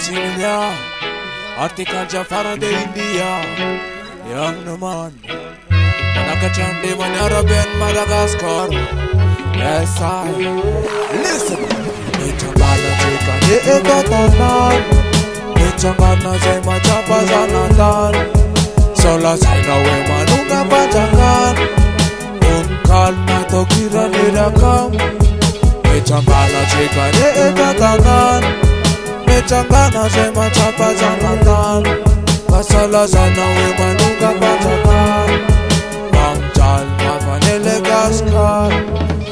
Senior Article Jafara de India Young Naman Manakachandi Manarabian Madagascar. Yes I listen Nichangana Chika Ekatanan Nichangana Zema Chapazanatan Sola Saina Wemanunga Pajangan Unkalna Tokira Nirakam Nichangana Chika Ekatanan Nichangana Zema Chapazanatan Sola Saina Wemanunga Pajangan Mamjal Mavanele Gaskar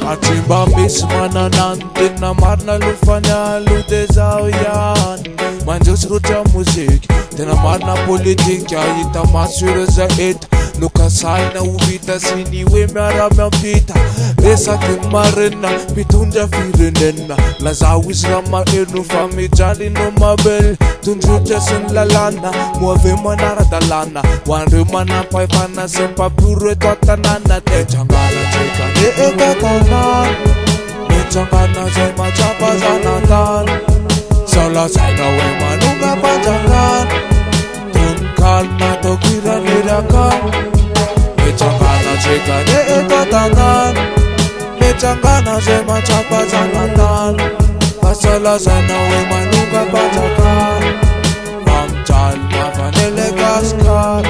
Atimba bismana nantin na marna lufanya lude zao yan Manjus ruta muzik Tena marna politik ya ita masure za it Nuka sai na ubita siniwe mara mambita Resa kin marina pitunda firinena Lazawis rama enu fami jali no mabel Tunjuja sin lalana Muave manara dalana Wanru mana paifana sempa pure totanana Te changala chika de ekatanan Nichangana zema chapazanatan Sola saina wema nunga pajangan Tunkalna tokira nirakan Nichangana chika de ekatanan Nichangana zema chapazanatan Sola saina wema nunga pajangan Mamjal mavanele gaskar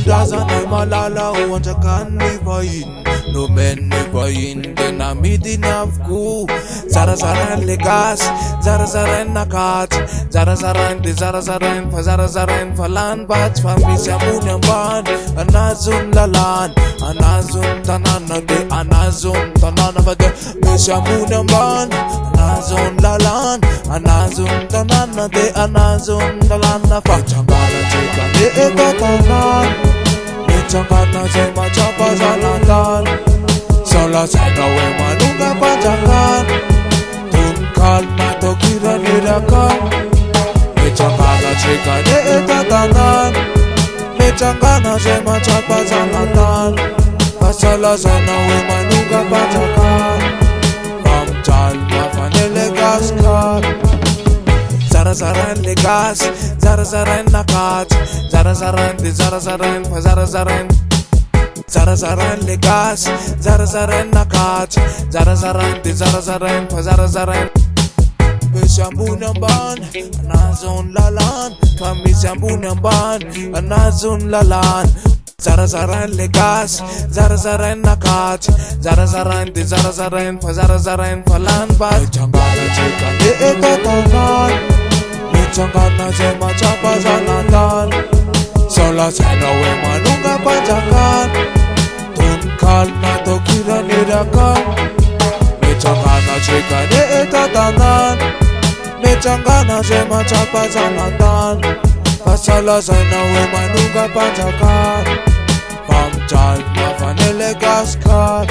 Dazane malala wanjakan nivain No men nivain Dena midi nafku Zara zara legas Zara zara nakat Zara zara de zara zara fa zara zara falan bat Famisa munyaman Anazun lalan Anazun tanana de Anazun tanana bade Misha munyaman Anazun lalan Anazun tanana de Anazun lalan fa Changala chika de ekatanan Nichangana zema chapazanatan Sola saina wema nunga pajangan Tunkalna tokira nirakan Nichangana chika de ekatanan Nichangana zema chapazanatan Sola saina wema nunga pajangan Mamjal mavanele gaskar Zara zaran legas, zara zaran nakat Zara zaran de zara zaran fa zara zaran Zara zaran legas, zara zaran nakat Zara zaran de zara zaran fa zara zaran Mishambu namban, anazon lalan Kami shambu namban, anazon lalan Zara zaran legas, zara zaran nakat Zara zaran de zara zaran fa zara zaran falan bat Changala chika de ekatanan Nichangana zema chapazanatan Sola saina wema nunga pajangan Tunkalna tokira nirakan Nichangana chika de ekatanan Nichangana zema chapazanatan Sola saina wema nunga pajangan Mamjal mavanele gaskar